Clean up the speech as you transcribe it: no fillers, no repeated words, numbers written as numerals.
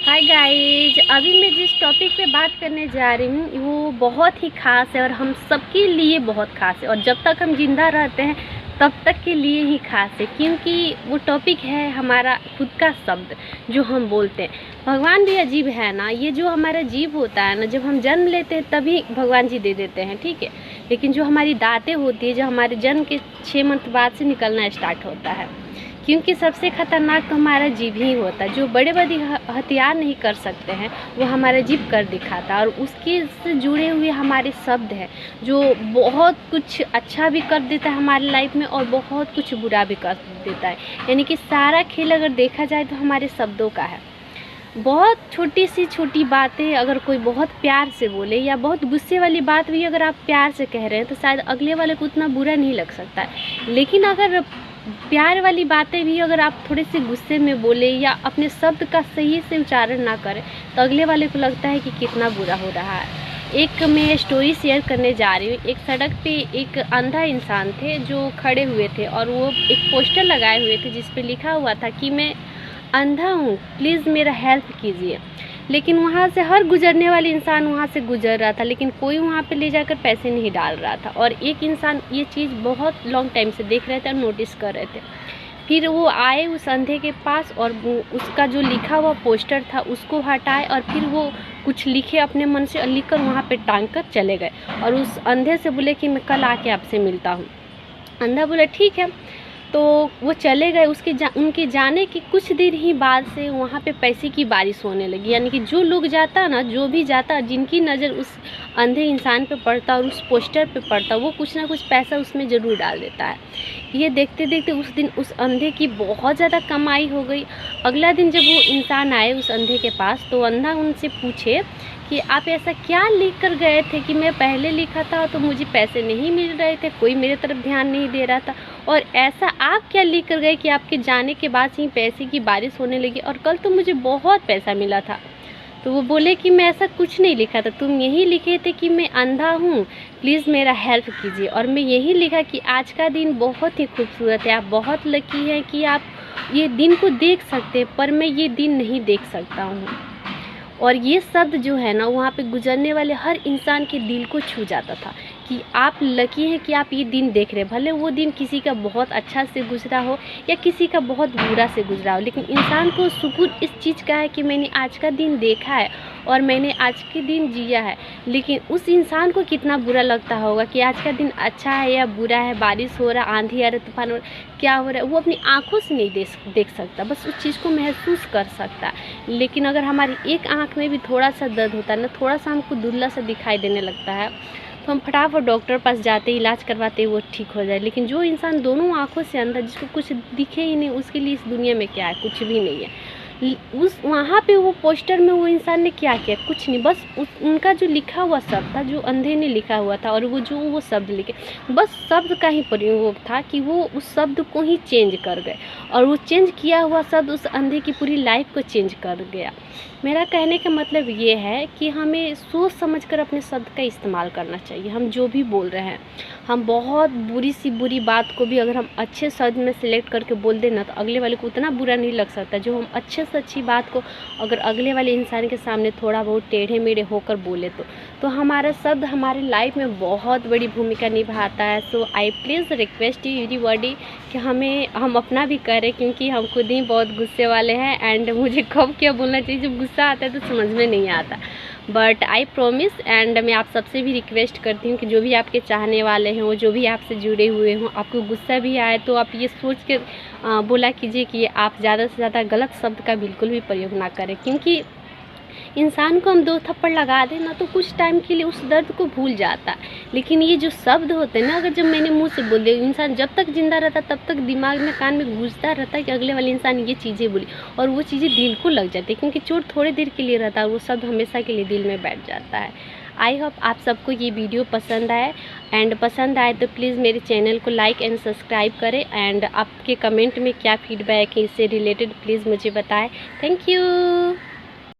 Hi guys, अभी मैं जिस टॉपिक पे बात करने जा रही हूँ वो बहुत ही ख़ास है और हम सबके लिए बहुत ख़ास है और जब तक हम जिंदा रहते हैं तब तक के लिए ही ख़ास है, क्योंकि वो टॉपिक है हमारा खुद का शब्द जो हम बोलते हैं। भगवान भी अजीब है ना, ये जो हमारा जीव होता है ना, जब हम जन्म लेते हैं तभी भगवान जी दे देते हैं, ठीक है। लेकिन जो हमारी दातें होती है, जो हमारे जन्म के 6 मंथ बाद से निकलना स्टार्ट होता है, क्योंकि सबसे ख़तरनाक तो हमारा जीभ ही होता है। जो बड़े बड़े हथियार नहीं कर सकते हैं वो हमारा जीभ कर दिखाता है, और उसके से जुड़े हुए हमारे शब्द हैं जो बहुत कुछ अच्छा भी कर देता है हमारी लाइफ में और बहुत कुछ बुरा भी कर देता है। यानी कि सारा खेल अगर देखा जाए तो हमारे शब्दों का है। बहुत छोटी सी छोटी बातें अगर कोई बहुत प्यार से बोले या बहुत गुस्से वाली बात भी अगर आप प्यार से कह रहे हैं तो शायद अगले वाले को उतना बुरा नहीं लग सकता है। लेकिन अगर प्यार वाली बातें भी अगर आप थोड़े से गुस्से में बोले या अपने शब्द का सही से उच्चारण ना करें तो अगले वाले को लगता है कि कितना बुरा हो रहा है। एक मैं स्टोरी शेयर करने जा रही हूँ। एक सड़क पे एक अंधा इंसान थे जो खड़े हुए थे और वो एक पोस्टर लगाए हुए थे जिस पे लिखा हुआ था कि मैं अंधा हूँ, प्लीज़ मेरा हेल्प कीजिए। लेकिन वहाँ से हर गुजरने वाले इंसान वहाँ से गुजर रहा था, लेकिन कोई वहाँ पे ले जाकर पैसे नहीं डाल रहा था। और एक इंसान ये चीज़ बहुत लॉन्ग टाइम से देख रहे थे और नोटिस कर रहे थे। फिर वो आए उस अंधे के पास और उसका जो लिखा हुआ पोस्टर था उसको हटाए और फिर वो कुछ लिखे अपने मन से और लिख कर वहाँ पर टांग कर चले गए। और उस अंधे से बोले कि मैं कल आके आपसे मिलता हूँ। अंधा बोला ठीक है, तो वो चले गए। उनके जाने के कुछ देर ही बाद से वहाँ पे पैसे की बारिश होने लगी। यानी कि जो लोग जाता ना, जो भी जाता, जिनकी नज़र उस अंधे इंसान पे पड़ता और उस पोस्टर पे पड़ता, वो कुछ ना कुछ पैसा उसमें ज़रूर डाल देता है। ये देखते देखते उस दिन उस अंधे की बहुत ज़्यादा कमाई हो गई। अगला दिन जब वो इंसान आए उस अंधे के पास तो अंधा उनसे पूछे कि आप ऐसा क्या लिख कर गए थे कि मैं पहले लिखा था तो मुझे पैसे नहीं मिल रहे थे, कोई मेरे तरफ ध्यान नहीं दे रहा था, और ऐसा आप क्या लिख कर गए कि आपके जाने के बाद से ही पैसे की बारिश होने लगी और कल तो मुझे बहुत पैसा मिला था। तो वो बोले कि मैं ऐसा कुछ नहीं लिखा था, तुम यही लिखे थे कि मैं अंधा हूँ, प्लीज़ मेरा हेल्प कीजिए। और मैं यही लिखा कि आज का दिन बहुत ही खूबसूरत है, आप बहुत लकी हैं कि आप ये दिन को देख सकते हैं, पर मैं ये दिन नहीं देख सकता हूँ। और ये शब्द जो है ना, वहाँ पे गुजरने वाले हर इंसान के दिल को छू जाता था कि आप लकी हैं कि आप ये दिन देख रहे हैं। भले वो दिन किसी का बहुत अच्छा से गुजरा हो या किसी का बहुत बुरा से गुजरा हो, लेकिन इंसान को सुकून इस चीज़ का है कि मैंने आज का दिन देखा है और मैंने आज के दिन जिया है। लेकिन उस इंसान को कितना बुरा लगता होगा कि आज का दिन अच्छा है या बुरा है, बारिश हो रहा, आंधी आ रहा, तूफान हो रहा, क्या हो रहा है, वो अपनी आँखों से नहीं देख सकता, बस उस चीज़ को महसूस कर सकता। लेकिन अगर हमारी एक आँख में भी थोड़ा सा दर्द होता है ना, थोड़ा सा हमको धुंधला सा दिखाई देने लगता है, तो हम फटाफट डॉक्टर पास जाते, इलाज करवाते, वो ठीक हो जाए। लेकिन जो इंसान दोनों आँखों से अंधा, जिसको कुछ दिखे ही नहीं, उसके लिए इस दुनिया में क्या है, कुछ भी नहीं है। उस वहाँ पे वो पोस्टर में वो इंसान ने क्या किया, कुछ नहीं, बस उनका जो लिखा हुआ शब्द था, जो अंधे ने लिखा हुआ था, और वो शब्द लिखे, बस शब्द का ही प्रयोग था कि वो उस शब्द को ही चेंज कर गए, और वो चेंज किया हुआ शब्द उस अंधे की पूरी लाइफ को चेंज कर गया। मेरा कहने का मतलब ये है कि हमें सोच समझकर अपने शब्द का इस्तेमाल करना चाहिए। हम जो भी बोल रहे हैं, हम बहुत बुरी सी बुरी बात को भी अगर हम अच्छे शब्द में सिलेक्ट करके बोल दें ना, तो अगले वाले को उतना बुरा नहीं लग सकता। जो हम अच्छे से अच्छी बात को अगर अगले वाले इंसान के सामने थोड़ा बहुत टेढ़े मेढ़े होकर बोले तो हमारा शब्द हमारी लाइफ में बहुत बड़ी भूमिका निभाता है। सो I please request you everybody कि हम अपना भी करें, क्योंकि हम खुद ही बहुत गुस्से वाले हैं एंड मुझे कब क्या बोलना चाहिए, जब गुस्सा आता है तो समझ में नहीं आता। बट आई प्रोमिस, एंड मैं आप सबसे भी रिक्वेस्ट करती हूँ कि जो भी आपके चाहने वाले हैं, वो जो भी आपसे जुड़े हुए हों, आपको गुस्सा भी आए तो आप ये सोच के बोला कीजिए कि आप ज़्यादा से ज़्यादा गलत शब्द का बिल्कुल भी प्रयोग ना करें। क्योंकि इंसान को हम 2 थप्पड़ लगा दें ना तो कुछ टाइम के लिए उस दर्द को भूल जाता है, लेकिन ये जो शब्द होते हैं ना, अगर जब मैंने मुंह से बोल दिया, इंसान जब तक जिंदा रहता तब तक दिमाग में, कान में गूंजता रहता है कि अगले वाले इंसान ये चीज़ें बोली, और वो चीज़ें दिल को लग जाती है, क्योंकि चोट थोड़ी देर के लिए रहता है, वो शब्द हमेशा के लिए दिल में बैठ जाता है। आई होप आप सबको ये वीडियो पसंद आए, एंड पसंद आए तो प्लीज़ मेरे चैनल को लाइक एंड सब्सक्राइब करें, एंड आपके कमेंट में क्या फीडबैक है इससे रिलेटेड प्लीज़ मुझे बताएं। Thank you.